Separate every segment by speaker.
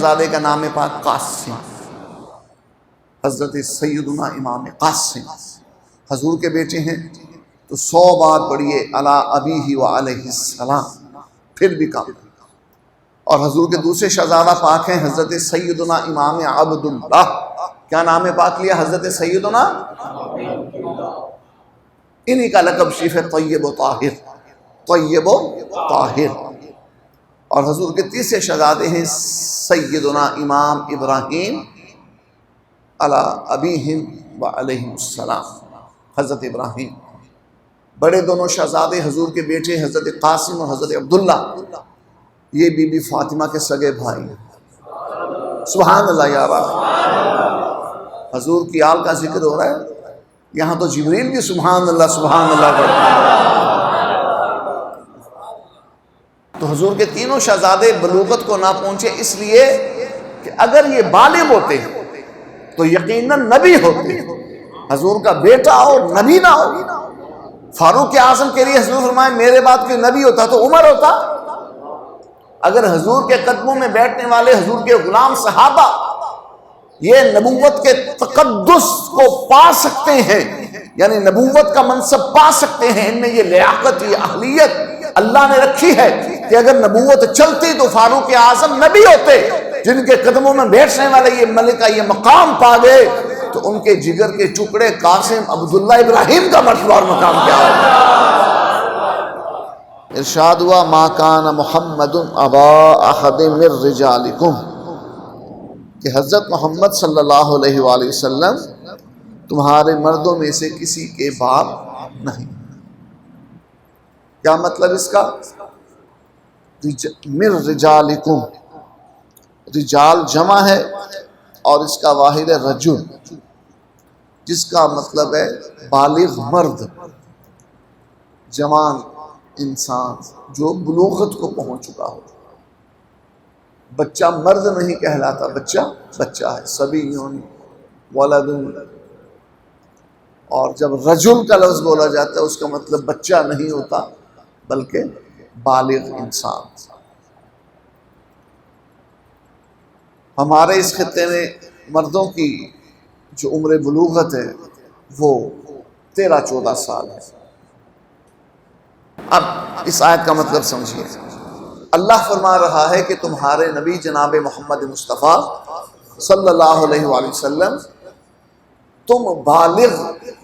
Speaker 1: شہزادے کا نام پاک قاسم، حضرت سیدنا امام قاسم حضور کے بیٹے ہیں، تو 100 بار پڑھیے علی ابیہ و علیہ السلام، پھر بھی کم۔ اور حضور کے دوسرے شہزادہ پاک ہیں حضرت سیدنا امام عبداللہ، کیا نام پاک لیا؟ حضرت سیدنا، انہی کا لقب شریف ہے طیب و طاہر، طیب و طاہر۔ اور حضور کے تیسرے شہزادے ہیں سیدنا امام ابراہیم علی ابیہم و علیہ السلام، حضرت ابراہیم۔ بڑے دونوں شہزادے حضور کے بیٹے حضرت قاسم اور حضرت عبداللہ، یہ بی بی فاطمہ کے سگے بھائی ہیں۔ سبحان اللہ یا رب، حضور کی آل کا ذکر ہو رہا ہے، یہاں تو جبریل بھی سبحان اللہ پڑھتا ہے۔ تو حضور کے تینوں شہزادے بلوغت کو نہ پہنچے، اس لیے کہ اگر یہ بالغ ہوتے تو یقیناً نبی ہوتے، حضور کا بیٹا اور نبی نہ ہو۔ فاروق اعظم کے لیے حضور فرمائے میرے بعد کوئی نبی ہوتا تو عمر ہوتا۔ اگر حضور کے قدموں میں بیٹھنے والے حضور کے غلام صحابہ یہ نبوت کے تقدس کو پا سکتے ہیں، یعنی نبوت کا منصب پا سکتے ہیں، ان میں یہ لیاقت، یہ اہلیت اللہ نے رکھی ہے کہ اگر نبوت چلتی تو فاروق اعظم نبی ہوتے۔ جن کے قدموں میں بیٹھنے والے یہ ملکہ یہ مقام پا گئے تو ان کے جگر کے ٹکڑے قاسم، عبداللہ، ابراہیم کا مرتبہ اور مقام کیا ہوگا؟ ارشاد ہوا ما کان محمد ابا احد من رجالکم، کہ حضرت محمد صلی اللہ علیہ وآلہ وسلم تمہارے مردوں میں سے کسی کے باپ نہیں۔ کیا مطلب اس کا؟ من رجالکم، رجال جمع ہے اور اس کا واحد ہے رجل، جس کا مطلب ہے بالغ مرد، جوان انسان جو بلوغت کو پہنچ چکا ہو۔ بچہ مرد نہیں کہلاتا، بچہ ہے، صبیٌ ولد۔ اور جب رجل کا لفظ بولا جاتا ہے اس کا مطلب بچہ نہیں ہوتا بلکہ بالغ انسان۔ ہمارے اس خطے میں مردوں کی جو عمر بلوغت ہے وہ 13-14 سال ہے۔ اب اس آیت کا مطلب سمجھیے، اللہ فرما رہا ہے کہ تمہارے نبی جناب محمد مصطفیٰ صلی اللہ علیہ وآلہ وسلم تم بالغ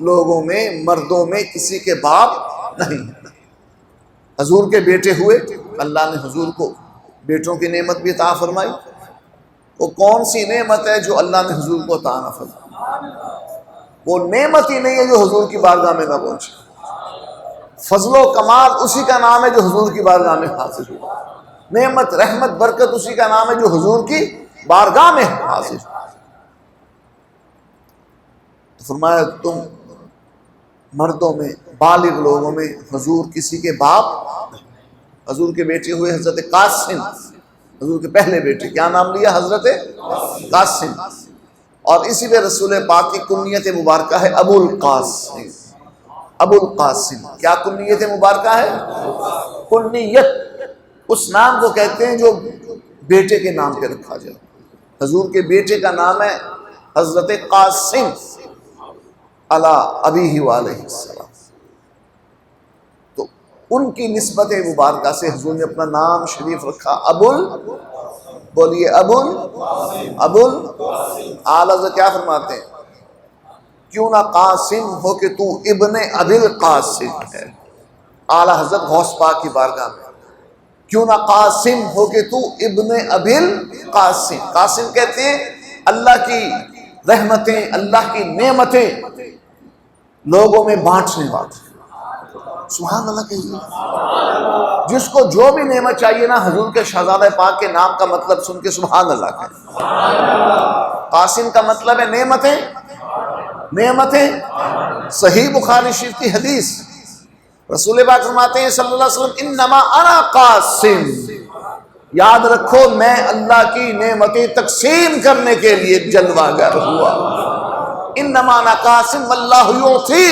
Speaker 1: لوگوں میں، مردوں میں کسی کے باپ نہیں۔ حضور کے بیٹے ہوئے، اللہ نے حضور کو بیٹوں کی نعمت بھی عطا فرمائی۔ وہ کون سی نعمت ہے جو اللہ نے حضور کو عطا نہ فرمائی؟ وہ نعمت ہی نہیں ہے جو حضور کی بارگاہ میں نہ پہنچے۔ فضل و کمال اسی کا نام ہے جو حضور کی بارگاہ میں حاصل ہوا۔ نعمت، رحمت، برکت اسی کا نام ہے جو حضور کی بارگاہ میں حاصل ہوا۔ فرمایا تم مردوں میں، بالغ لوگوں میں حضور کسی کے باپ۔ حضور کے بیٹے ہوئے حضرت قاسم، حضور کے پہلے بیٹے، کیا نام لیا؟ حضرت قاسم۔ اور اسی پہ رسول پاک کی کنیت مبارکہ ہے ابو القاسم۔ ابو القاسم کیا کنیت مبارکہ ہے؟ کنیت اس نام کو کہتے ہیں جو بیٹے کے نام پہ رکھا جائے۔ حضور کے بیٹے کا نام ہے حضرت قاسم علی ابیہ و علیہ السلام۔ تو ان کی نسبت مبارکہ سے حضور نے اپنا نام شریف رکھا بولیے ابول۔ اعلیٰ کیا فرماتے ہیں؟ کیوں نہ قاسم ہو کہ تو ابن ابل قاسم ہے۔ اعلیٰ حضرت غوث پاک کی بارگاہ میں کیوں نہ قاسم ہو کہ تو ابن ابل قاسم۔ قاسم کہتے ہیں اللہ کی رحمتیں، اللہ کی نعمتیں لوگوں میں بانٹنے والے۔ سبحان اللہ کہیے، جس کو جو بھی نعمت چاہیے نا، حضور کے شہزادہ پاک کے نام کا مطلب سن کے سبحان اللہ کہیے۔ قاسم کا مطلب ہے نعمتیں۔ صحیح بخاری شریف کی حدیث، رسول پاک فرماتے ہیں صلی اللہ علیہ وسلم انما انا قاسم، یاد رکھو میں اللہ کی نعمتیں تقسیم کرنے کے لیے جلوہ گر ہوا۔ انما انا قاسم واللہ یعطی،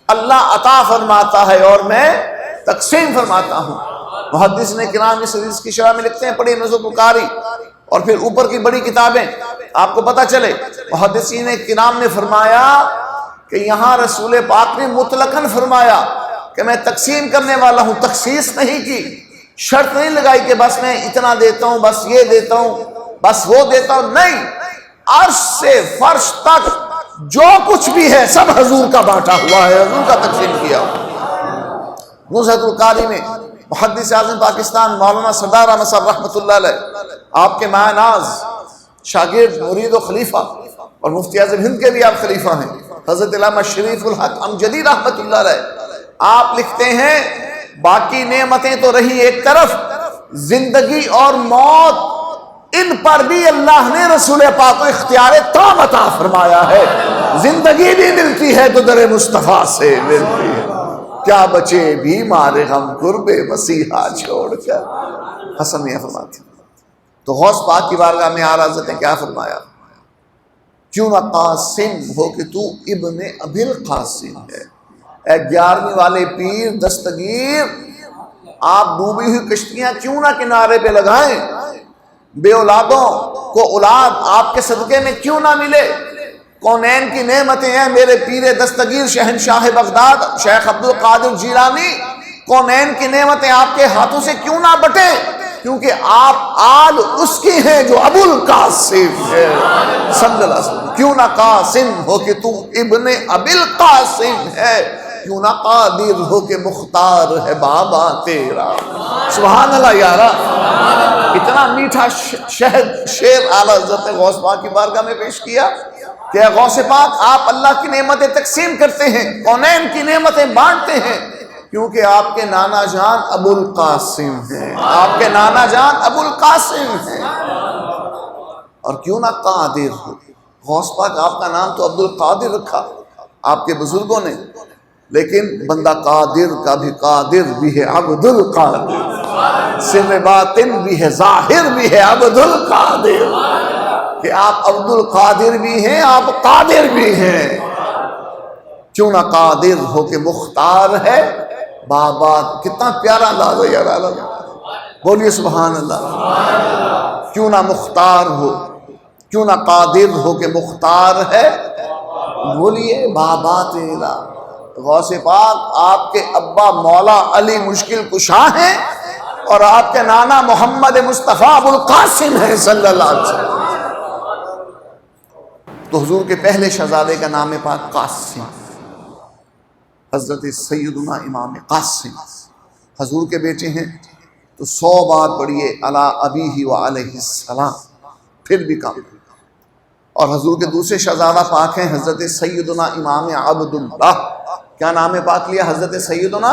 Speaker 1: اللہ عطا فرماتا ہے اور میں تقسیم فرماتا ہوں۔ محدثین کرام اس حدیث کی شرح میں لکھتے ہیں، پڑھیں نظم القاری، اور پھر اوپر کی بڑی کتابیں آپ کو پتہ چلے، محدثین کرام نے فرمایا کہ یہاں رسول پاک نے مطلقاً فرمایا کہ میں تقسیم کرنے والا ہوں، تخصیص نہیں کی، شرط نہیں لگائی کہ بس میں اتنا دیتا ہوں، بس یہ دیتا ہوں، بس وہ دیتا ہوں، نہیں، عرش سے فرش تک جو کچھ بھی ہے سب حضور کا بانٹا ہوا ہے، حضور کا تقسیم کیا ہوا۔ نزہۃ القاری میں محدث اعظم پاکستان مولانا سردار احمد صاحب رحمۃ اللہ علیہ، آپ کے ماء ناز شاگرد مرید و خلیفہ، اور مفتی اعظم ہند کے بھی آپ خلیفہ ہیں، حضرت علامہ شریف الحق امجدی رحمۃ اللہ علیہ، آپ لکھتے ہیں باقی نعمتیں تو رہی ایک طرف، زندگی اور موت ان پر بھی اللہ نے رسول پاک کو اختیار تام عطا فرمایا ہے۔ زندگی بھی ملتی ہے تو در مصطفیٰ سے ملتی ہے، کیا بچے بیمار غم قرب مسیحا چھوڑ کر، حسن میاں فرماتے ہیں۔ تو غوث پاک کی بارگاہ میں آل حضرت نے کیا فرمایا، کیوں نہ قاسم ہو کہ تو ابن ابی القاسم ہے، اے 11ویں والے پیر دستگیر، آپ ڈوبی ہوئی کشتیاں کیوں نہ کنارے پہ لگائیں، بے اولادوں کو اولاد آپ کے صدقے میں کیوں نہ ملے، کونین کی نعمتیں ہیں میرے پیر دستگیر شہنشاہ بغداد شیخ عبد القادر جیلانی، کونین کی نعمتیں آپ کے ہاتھوں سے کیوں نہ بٹے، کیونکہ آپ آل اس کی ہیں جو ابو القاسم ہے صلی اللہ علیہ وسلم۔ کیوں نہ قاسم ہو کہ تو ابن ابی القاسم ہے، کیوں نہ قادر ہو کہ مختار ہے بابا تیرا۔ سبحان اللہ یارا، اتنا میٹھا شعر اعلیٰ حضرت غوث پاک کی بارگاہ میں پیش کیا کہ اے غوث پاک، آپ اللہ کی نعمتیں تقسیم کرتے ہیں، کونین کی نعمتیں بانٹتے ہیں، کیونکہ آپ کے نانا جان ابو القاسم ہیں، آپ کے نانا جان ابو القاسم ہیں۔ اور کیوں نہ قادر ہو، غوث پاک آپ کا نام تو عبد القادر رکھا آپ کے بزرگوں نے، لیکن بندہ قادر کا بھی قادر بھی ہے عبد القادر، سر باطن بھی ہے ظاہر بھی ہے عبد القادر، کہ آپ عبد القادر بھی ہیں آپ قادر بھی ہیں۔ کیوں نہ قادر ہو کہ مختار ہے بابا، کتنا پیارا انداز ہے یار، بولیے سبحان اللہ۔ کیوں نہ مختار ہو، کیوں نہ قادر ہو کہ مختار ہے، بولیے بابا تیرا۔ غوث پاک آپ کے ابا مولا علی مشکل کشا ہیں، اور آپ کے نانا محمد مصطفیٰ ابو القاسم ہیں صلی اللہ علیہ وسلم۔ تو حضور کے پہلے شہزادے کا نام پاک قاسم، حضرت سیدنا امام قاسم، حضور کے بیٹے ہیں تو 100 بار پڑھیے علی ابیہ و علیہ السلام، پھر بھی کم۔ اور حضور کے دوسرے شہزادہ پاک ہیں حضرت سیدنا امام عبداللہ، کیا نام پاک لیا، حضرت سیدنا،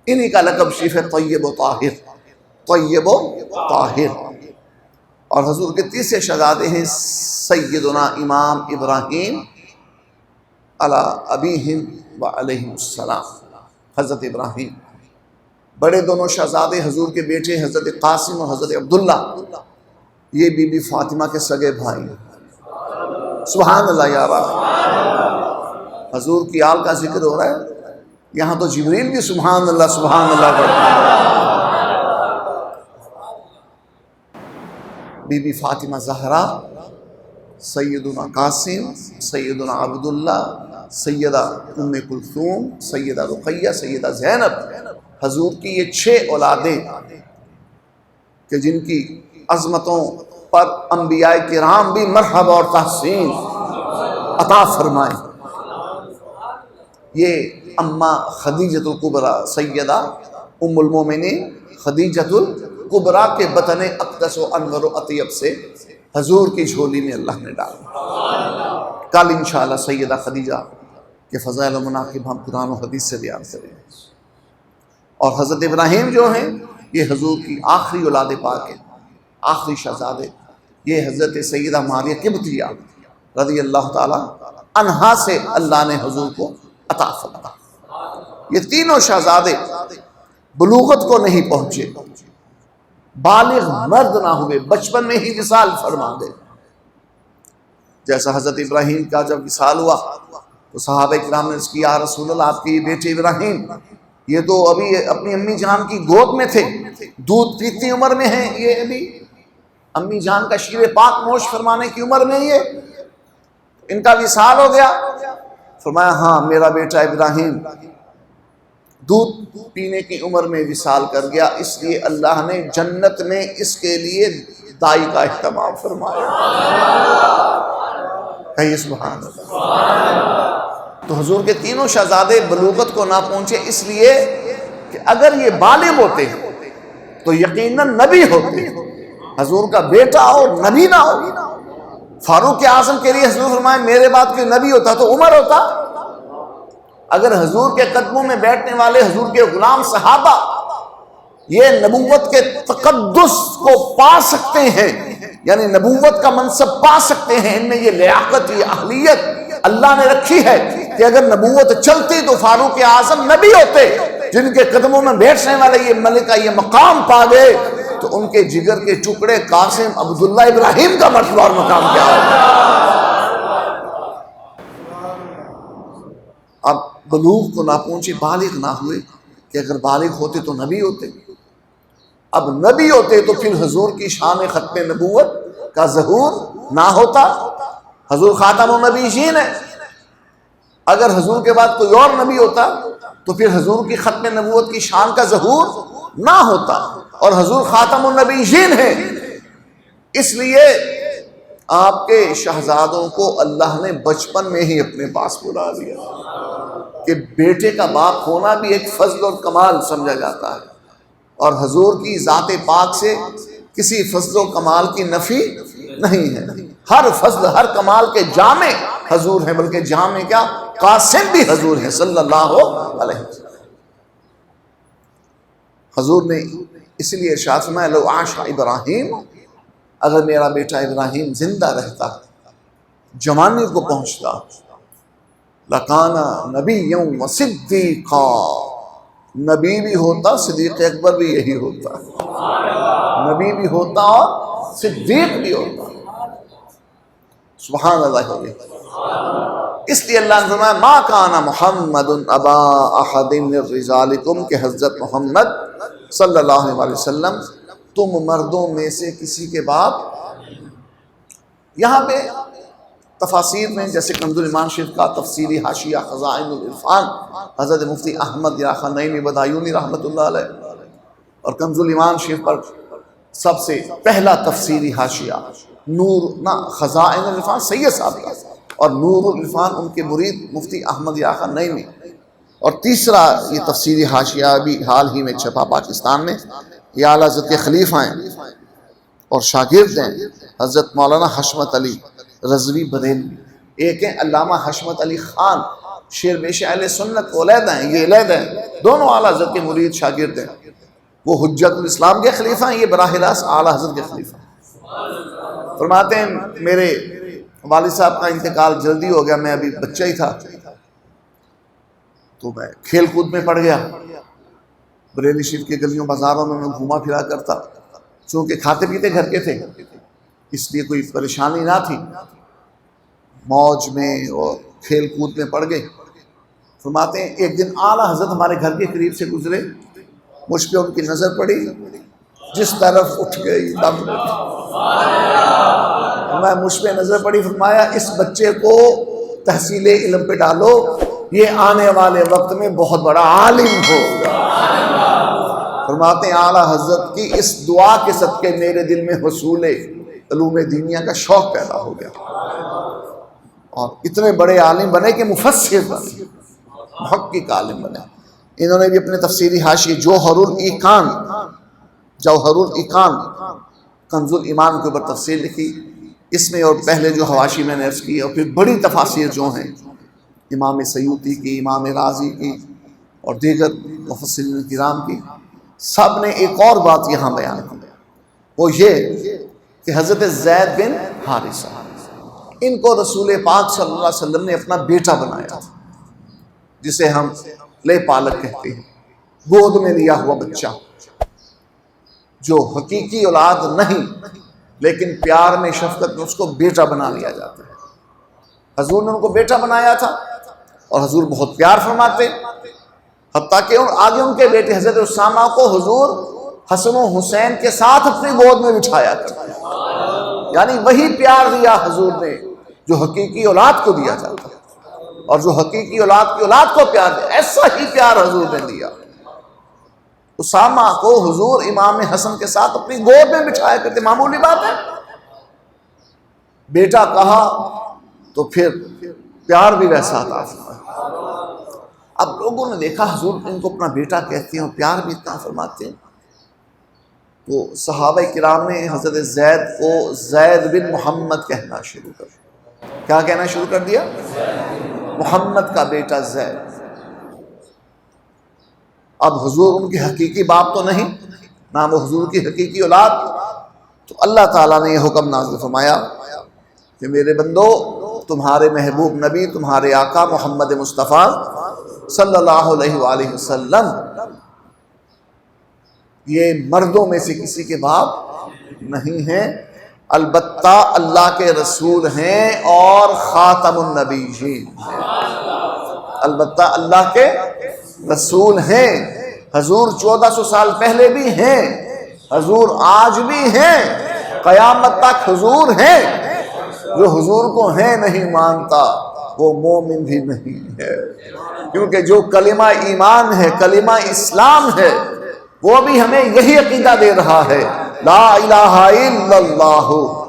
Speaker 1: انہی کا لقب شریف ہے طیب و طاہر، طیب و طاہر۔ اور حضور کے تیسرے شہزادے ہیں سیدنا امام ابراہیم علی ابیہم و علیہ السلام، حضرت ابراہیم۔ بڑے دونوں شہزادے حضور کے بیٹے حضرت قاسم اور حضرت عبداللہ، یہ بی بی فاطمہ کے سگے بھائی ہیں۔ سبحان اللہ یارا، حضور کی آل کا ذکر ہو رہا ہے، یہاں تو جبریل بھی سبحان اللہ کرتا ہے۔ بی بی فاطمہ زہرا، سیدنا قاسم، سیدنا عبداللہ، سیدہ ام کلثوم، سیدہ رقیہ، سیدہ زینب، حضور کی یہ 6 اولادیں کہ جن کی عظمتوں پر انبیاء کرام بھی مرحبا اور تحسین عطا فرمائیں۔ یہ اماں خدیجۃ الکبریٰ، سیدہ ام المومنین خدیجۃ الکبریٰ کے بطن اقدس و انور و اطیب سے حضور کی جھولی میں اللہ نے ڈالا۔ کل انشاءاللہ سیدہ خدیجہ کے فضائل و مناقب ہم قرآن و حدیث سے بیان کریں گے۔ اور حضرت ابراہیم جو ہیں یہ حضور کی آخری اولاد پاک ہیں، آخری شہزادے، یہ حضرت سیدہ ماریہ قبطیہ رضی اللہ تعالی عنہا سے اللہ نے حضور کو عطا فرمایا۔ یہ تینوں شہزادے بلوغت کو نہیں پہنچے، بالغ مرد نہ ہوئے، بچپن میں ہی وصال فرما گئے۔ جیسا حضرت ابراہیم کا جب وصال ہوا تو صحابہ کرام نے اس کی یا رسول اللہ، آپ کے یہ بیٹے ابراہیم یہ تو ابھی اپنی امی جان کی گود میں تھے، دودھ پیتی عمر میں ہیں، یہ ابھی امی جان کا شیر پاک نوش فرمانے کی عمر میں یہ ان کا وصال ہو گیا۔ فرمایا ہاں میرا بیٹا ابراہیم دودھ پینے کی عمر میں وصال کر گیا، اس لیے اللہ نے جنت میں اس کے لیے دائی کا اہتمام فرمایا۔ کہیے سبحان اللہ۔ تو حضور کے تینوں شہزادے بلوغت کو نہ پہنچے اس لیے کہ اگر یہ بالغ ہوتے تو یقیناً نبی ہوتے، حضور کا بیٹا اور نبی نہ ہو۔ فاروق اعظم کے لیے حضور فرمائے میرے بعد کوئی نبی ہوتا تو عمر ہوتا۔ اگر حضور کے قدموں میں بیٹھنے والے حضور کے غلام صحابہ یہ نبوت کے تقدس کو پا سکتے ہیں، یعنی نبوت کا منصب پا سکتے ہیں، ان میں یہ لیاقت، یہ اہلیت اللہ نے رکھی ہے کہ اگر نبوت چلتی تو فاروق اعظم نبی ہوتے۔ جن کے قدموں میں بیٹھنے والے یہ ملکہ یہ مقام پا گئے تو ان کے جگر کے ٹکڑے قاسم عبداللہ ابراہیم کا مرتبہ اور مقام کیا ہوگا۔ اب بلوغ کو نہ پہنچے، بالغ نہ ہوئے، کہ اگر بالغ ہوتے تو نبی ہوتے، اب نبی ہوتے تو پھر حضور کی شان ختم نبوت کا ظہور نہ ہوتا۔ حضور خاتم النبیین ہے، اگر حضور کے بعد کوئی اور نبی ہوتا تو پھر حضور کی ختم نبوت کی شان کا ظہور نہ ہوتا، اور حضور خاتم النبیین ہے، اس لیے آپ کے شہزادوں کو اللہ نے بچپن میں ہی اپنے پاس بلا لیا کہ بیٹے کا باپ ہونا بھی ایک فضل اور کمال سمجھا جاتا ہے، اور حضور کی ذات پاک سے کسی فضل و کمال کی نفی نہیں ہے۔ ہر فضل ہر کمال کے جامع حضور ہیں، بلکہ جامع کیا قاسم بھی حضور ہیں صلی اللہ علیہ وسلم۔ حضور نے اس لیے ارشاد فرمایا لو عاش ابراہیم، اگر میرا بیٹا ابراہیم زندہ رہتا، جوانی کو پہنچتا، لکانا نبیًا وصدیقا، نبی بھی ہوتا، صدیق اکبر بھی یہی ہوتا، نبی بھی ہوتا اور صدیق بھی ہوتا۔ سبحان اللہ علیہ۔ اس لیے اللہ نے فرمایا ما کان محمد ابا احد من رجالکم، کہ حضرت محمد صلی اللہ علیہ وسلم تم مردوں میں سے کسی کے باپ۔ یہاں پہ تفاسیر میں جیسے کنز الایمان شریف کا تفسیری حاشیہ خزائن العرفان حضرت مفتی احمد یا خان نعیمی بدایونی رحمۃ اللہ علیہ، اور کنز الایمان شریف پر سب سے پہلا تفسیری حاشیہ نور نہ خزائن العرفان سید صاحب کا، اور نور العرفان ان کے مرید مفتی احمد یا خان نعیمی، اور تیسرا یہ تفسیری حاشیہ بھی حال ہی میں چھپا پاکستان میں، یہ اعلیٰ حضرت کے خلیفہ ہیں اور شاگرد ہیں حضرت مولانا حشمت علی رضوی بریلوی، ایک ہیں علامہ حشمت علی خان شیر بیش اہل سنت، وہ علیحدہ ہیں، یہ علیحدہ ہیں، دونوں اعلیٰ حضرت کے مرید شاگرد ہیں، وہ حجت الاسلام کے خلیفہ ہیں، یہ براہ راست اعلیٰ حضرت کے خلیفہ ہیں۔ فرماتے ہیں میرے والد صاحب کا انتقال جلدی ہو گیا، میں ابھی بچہ ہی تھا تو میں کھیل کود میں پڑ گیا، بریلی شریف کے گلیوں بازاروں میں گھوما پھرا کرتا، چونکہ کھاتے پیتے گھر کے تھے اس لیے کوئی پریشانی نہ تھی، موج میں اور کھیل کود میں پڑ گئے۔ فرماتے ہیں ایک دن اعلیٰ حضرت ہمارے گھر کے قریب سے گزرے، مجھ پہ ان کی نظر پڑی، جس طرف اٹھ گئی دم، میں مجھ پہ نظر پڑی، فرمایا اس بچے کو تحصیل علم پہ ڈالو، یہ آنے والے وقت میں بہت بڑا عالم ہوگا۔ فرماتے ہیں اعلیٰ حضرت کی اس دعا کے صدقے میرے دل میں حصول علوم دینیا کا شوق پیدا ہو گیا، اور اتنے بڑے عالم بنے کہ مفسر بنے، محقق عالم بنے۔ انہوں نے بھی اپنے تفسیری حاشیے جوہر الایقان کنز الایمان کے اوپر تفسیر لکھی، اس میں اور پہلے جو حواشی میں نے عرض کی، اور پھر بڑی تفاسیر جو ہیں امام سیوطی کی، امام رازی کی اور دیگر مفسرین کرام کی، سب نے ایک اور بات یہاں بیان کی، وہ یہ کہ حضرت زید بن حارثہ ان کو رسول پاک صلی اللہ علیہ وسلم نے اپنا بیٹا بنایا تھا، جسے ہم لے پالک کہتے ہیں، گود میں لیا ہوا بچہ جو حقیقی اولاد نہیں لیکن پیار میں شفقت میں اس کو بیٹا بنا لیا جاتا ہے۔ حضور نے ان کو بیٹا بنایا تھا، اور حضور بہت پیار فرماتے، حتیٰ کہ آگے ان کے بیٹے حضرت اسامہ کو حضور حسن و حسین کے ساتھ اپنی گود میں بٹھایا کرتے، یعنی وہی پیار دیا حضور نے جو حقیقی اولاد کو دیا جاتا ہے، اور جو حقیقی اولاد کی اولاد کو پیار دیا، ایسا ہی پیار حضور نے دیا۔ اسامہ کو حضور امام حسن کے ساتھ اپنی گود میں بٹھایا کرتے، معمولی بات ہے، بیٹا کہا تو پھر پیار بھی ویسا عطا فرمایا۔ اب لوگوں نے دیکھا حضور ان کو اپنا بیٹا کہتے ہیں اور پیار بھی اتنا فرماتے ہیں، تو صحابہ کرام نے حضرت زید کو زید بن محمد کہنا شروع کر دیا۔ کیا کہنا شروع کر دیا؟ محمد کا بیٹا زید۔ اب حضور ان کے حقیقی باپ تو نہیں، نہ وہ حضور کی حقیقی اولاد، تو اللہ تعالیٰ نے یہ حکم نازل فرمایا کہ میرے بندو، تمہارے محبوب نبی، تمہارے آقا محمد مصطفیٰ صلی اللہ علیہ وآلہ وسلم یہ مردوں میں سے کسی کے باپ نہیں ہیں، البتہ اللہ کے رسول ہیں اور خاتم النبیین، البتہ اللہ کے رسول ہیں۔ حضور 1400 سال پہلے بھی ہیں، حضور آج بھی ہیں، قیامت تک حضور ہیں۔ جو حضور کو ہے نہیں مانتا وہ مومن بھی نہیں ہے، کیونکہ جو کلمہ ایمان ہے، کلمہ اسلام ہے، وہ بھی ہمیں یہی عقیدہ دے رہا ہے، لا الہ الا اللہ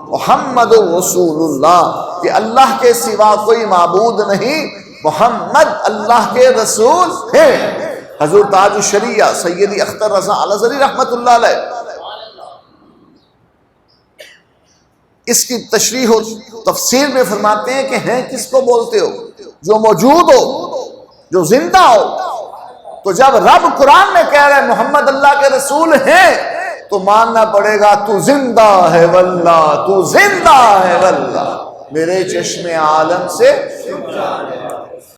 Speaker 1: محمد رسول اللہ، کہ اللہ کے سوا کوئی معبود نہیں، محمد اللہ کے رسول ہیں۔ حضور تاج الشریعہ سیدی اختر رضا الازہری رحمت اللہ علیہ اس کی تشریح و تفسیر میں فرماتے ہیں کہ ہیں کس کو بولتے ہو؟ جو موجود ہو، جو زندہ ہو۔ تو جب رب قرآن میں کہہ رہے محمد اللہ کے رسول ہیں تو ماننا پڑے گا تو زندہ ہے واللہ، تو زندہ ہے واللہ، میرے چشم عالم سے